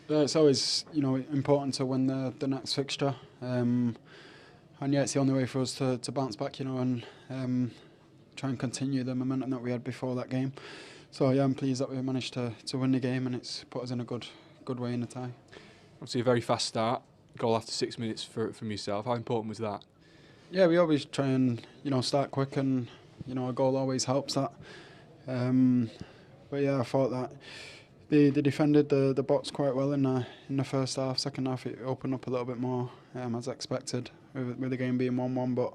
It's always, important to win the next fixture, and it's the only way for us to bounce back, and try and continue the momentum that we had before that game. So yeah, I'm pleased that we managed to win the game, and it's put us in a good way in the tie. Obviously, a very fast start, goal after 6 minutes from yourself. How important was that? Yeah, we always try and start quick, and a goal always helps that. But yeah, I thought that they defended the box quite well in the first half. Second half, it opened up a little bit more, as expected, with the game being 1-1. But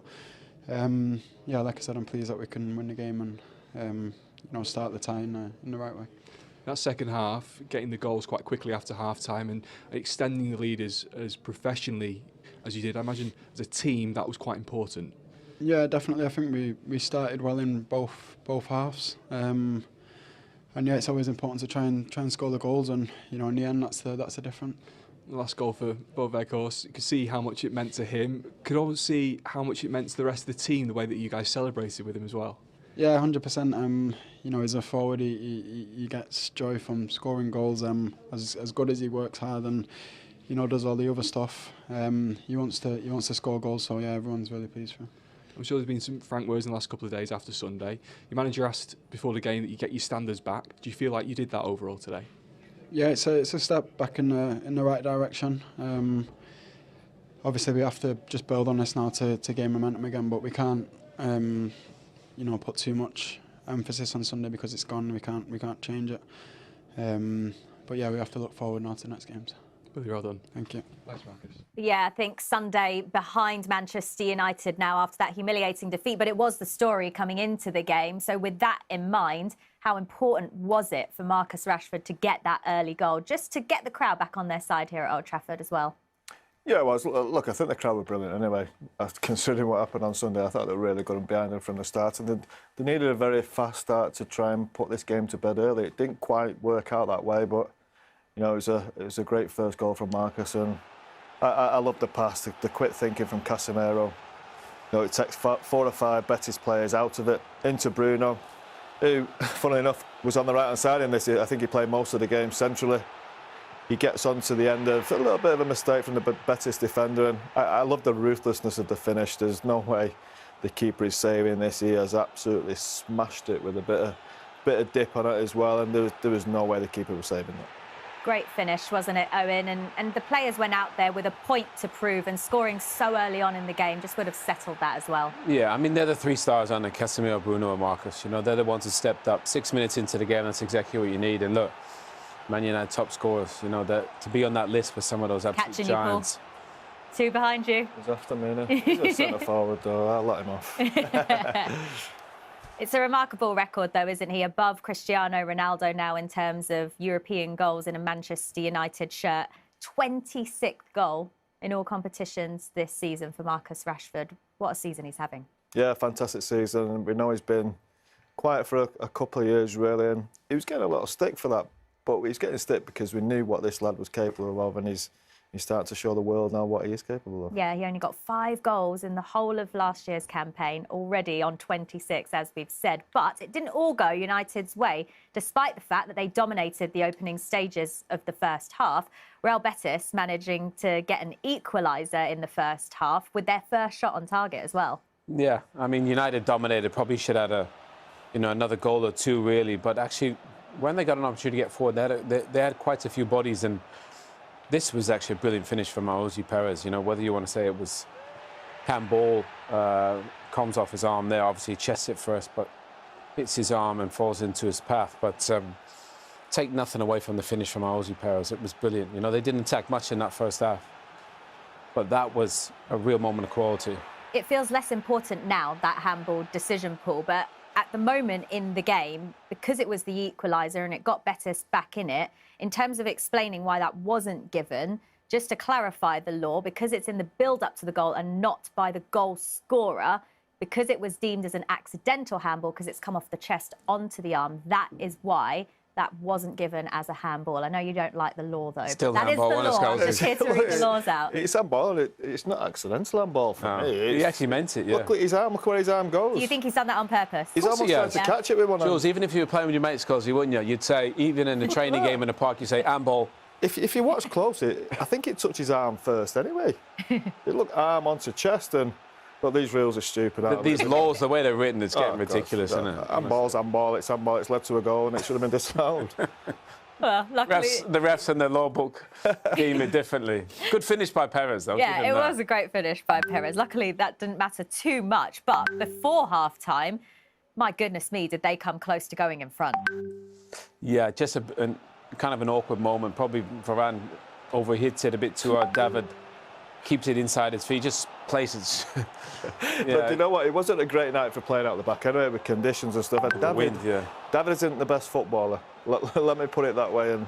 yeah, like I said, I'm pleased that we can win the game and start the tie in the right way. That second half, getting the goals quite quickly after half time and extending the lead as professionally as you did, I imagine as a team that was quite important. Yeah, definitely. I think we started well in both halves. And yeah, it's always important to try and score the goals, and in the end that's the difference. The last goal for Bo Weghorst, you could see how much it meant to him. Could also see how much it meant to the rest of the team, the way that you guys celebrated with him as well. Yeah, 100%. As a forward, he gets joy from scoring goals. As good as he works hard and does all the other stuff, he wants to score goals. So yeah, everyone's really pleased for him. I'm sure there's been some frank words in the last couple of days after Sunday. Your manager asked before the game that you get your standards back. Do you feel like you did that overall today? Yeah, it's a step back in the right direction. Obviously, we have to just build on this now to gain momentum again, but we can't put too much emphasis on Sunday because it's gone. We can't change it. But yeah, we have to look forward now to the next games. Really well done. Thank you. Thanks, Marcus. Yeah, I think Sunday behind Manchester United now after that humiliating defeat, but it was the story coming into the game. So with that in mind, how important was it for Marcus Rashford to get that early goal, just to get the crowd back on their side here at Old Trafford as well? Yeah, it was. Look, I think the crowd were brilliant anyway. Considering what happened on Sunday, I thought they were really good and behind them from the start. And they needed a very fast start to try and put this game to bed early. It didn't quite work out that way, but it was a great first goal from Marcus, and I love the pass, the quick thinking from Casemiro. It takes 4 or 5 Betis players out of it into Bruno, who, funnily enough, was on the right-hand side in this. I think he played most of the game centrally. He gets on to the end of a little bit of a mistake from the Betis defender, and I love the ruthlessness of the finish. There's no way the keeper is saving this. He has absolutely smashed it with a bit of dip on it as well, and there was no way the keeper was saving that. Great finish, wasn't it, Owen? And the players went out there with a point to prove, and scoring so early on in the game just would have settled that as well. Yeah, I mean, they're the 3 stars on it, Casemiro, Bruno and Marcus. They're the ones who stepped up. 6 minutes into the game, that's exactly what you need. And look, Man United top scorers, that to be on that list with some of those absolute giants. 2 behind you. He's after me. He's a centre forward though. I'll let him off. It's a remarkable record, though, isn't he? Above Cristiano Ronaldo now in terms of European goals in a Manchester United shirt. 26th goal in all competitions this season for Marcus Rashford. What a season he's having. Yeah, fantastic season. We know he's been quiet for a couple of years, really, and he was getting a lot of stick for that. But he's getting stick because we knew what this lad was capable of, and he's starting to show the world now what he is capable of. Yeah, he only got 5 goals in the whole of last year's campaign, already on 26, as we've said. But it didn't all go United's way, despite the fact that they dominated the opening stages of the first half. Real Betis managing to get an equaliser in the first half with their first shot on target as well. Yeah, I mean, United dominated. Probably should have had another goal or 2, really. But actually, when they got an opportunity to get forward, they had quite a few bodies, and this was actually a brilliant finish from Anaylsis Perez. Whether you want to say it was handball, comes off his arm there, obviously chests it first, but hits his arm and falls into his path. But take nothing away from the finish from Anaylsis Perez. It was brilliant. They didn't attack much in that first half, but that was a real moment of quality. It feels less important now, that handball decision, Paul, but at the moment in the game, because it was the equaliser and it got Betis back in terms of explaining why that wasn't given, just to clarify the law, because it's in the build-up to the goal and not by the goal scorer, because it was deemed as an accidental handball because it's come off the chest onto the arm, that is why that wasn't given as a handball. I know you don't like the law, though. Still but that is handball, the one of law. Scholes. Just here to read the laws out. It's handball. It's not accidental handball for me. He actually meant it, yeah. Look at his arm. Look where his arm goes. Do you think he's done that on purpose? He's almost trying to catch it with one hand. Jules, even if you were playing with your mates, Scholes, wouldn't you? You'd say, even in a training game in the park, you say, handball. If you watch close, I think it touches his arm first anyway. It looked arm onto chest, and but these rules are stupid. These laws, the way they're written, it's getting ridiculous, isn't it? Handball's handball. It's handball. It's led to a goal, and it should have been disallowed. Well, luckily... The refs and the law book deem it differently. Good finish by Perez, though. Yeah, it was a great finish by Perez. Luckily, that didn't matter too much. But before half-time, my goodness me, did they come close to going in front. Yeah, just kind of an awkward moment. Probably Varane overhits it a bit too hard. David keeps it inside his feet, just places. But you know what? It wasn't a great night for playing out the back anyway, with conditions and stuff. And David isn't the best footballer. Let me put it that way. And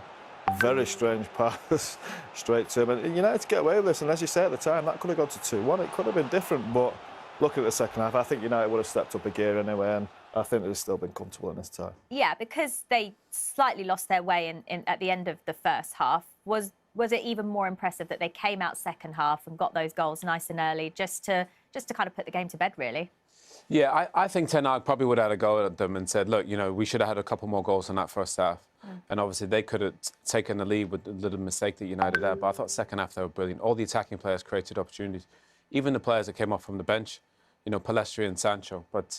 very strange pass straight to him. And United to get away with this. And as you say at the time, that could have gone to 2-1. It could have been different. But looking at the second half, I think United would have stepped up a gear anyway. And I think they've still been comfortable in this time. Yeah, because they slightly lost their way at the end of the first half. Was it even more impressive that they came out second half and got those goals nice and early, just to kind of put the game to bed, really? Yeah, I think Ten Hag probably would have had a go at them and said, look, we should have had a couple more goals in that first half. And obviously they could have taken the lead with the little mistake that United had. But I thought second half they were brilliant. All the attacking players created opportunities. Even the players that came off from the bench, Pellistri and Sancho. But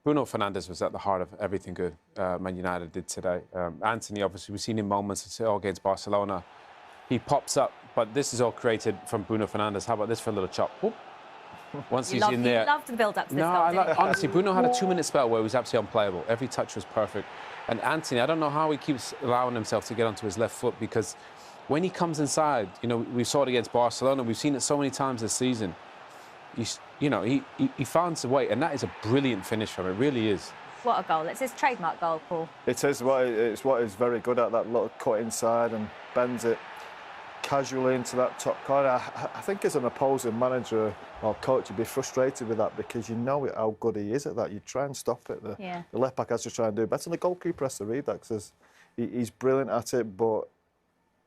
Bruno Fernandes was at the heart of everything good Man United did today. Anthony, obviously, we've seen in moments against Barcelona. He pops up, but this is all created from Bruno Fernandes. How about this for a little chop? Whoop. Once he's in there. You loved the build-up to this goal, honestly, Bruno had a 2-minute spell where he was absolutely unplayable. Every touch was perfect. And Anthony, I don't know how he keeps allowing himself to get onto his left foot, because when he comes inside, we saw it against Barcelona. We've seen it so many times this season. He finds a way, and that is a brilliant finish from him. It really is. What a goal. It's his trademark goal, Paul. It's what he's very good at, that little cut inside and bends it casually into that top corner. I think as an opposing manager or coach, you'd be frustrated with that, because you know how good he is at that. You try and stop it. The left back has to try and do better. And the goalkeeper has to read that, because he's brilliant at it, but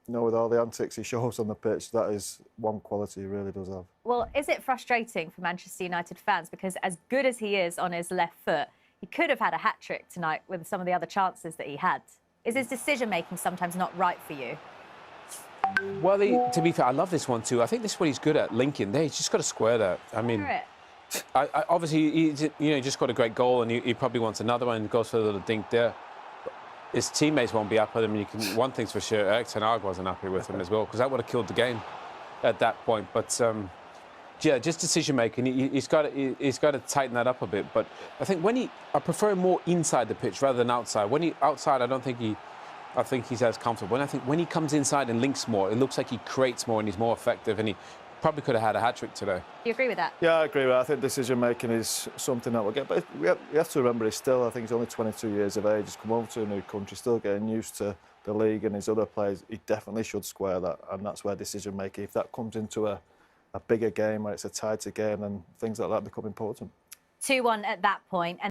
with all the antics he shows on the pitch, that is one quality he really does have. Well, is it frustrating for Manchester United fans? Because as good as he is on his left foot, he could have had a hat-trick tonight with some of the other chances that he had. Is his decision-making sometimes not right for you? Well, to be fair, I love this one too. I think this is what he's good at, linking there. He's just got to square that. I mean, obviously, he just got a great goal, and he probably wants another one, and goes for a little dink there. His teammates won't be happy with him. One thing's for sure, Eric Ten Hag wasn't happy with him as well, because that would have killed the game at that point. But yeah, just decision making. He's got to tighten that up a bit. But I think I prefer more inside the pitch rather than outside. When he outside, I think he's as comfortable. And I think when he comes inside and links more, it looks like he creates more and he's more effective. And he probably could have had a hat-trick today. Do you agree with that? Yeah, I agree with that. I think decision-making is something that we'll get. But you have to remember, I think he's only 22 years of age. He's come over to a new country, still getting used to the league and his other players. He definitely should square that. And that's where decision-making, if that comes into a bigger game where it's a tighter game, and things like that become important. 2-1 at that point.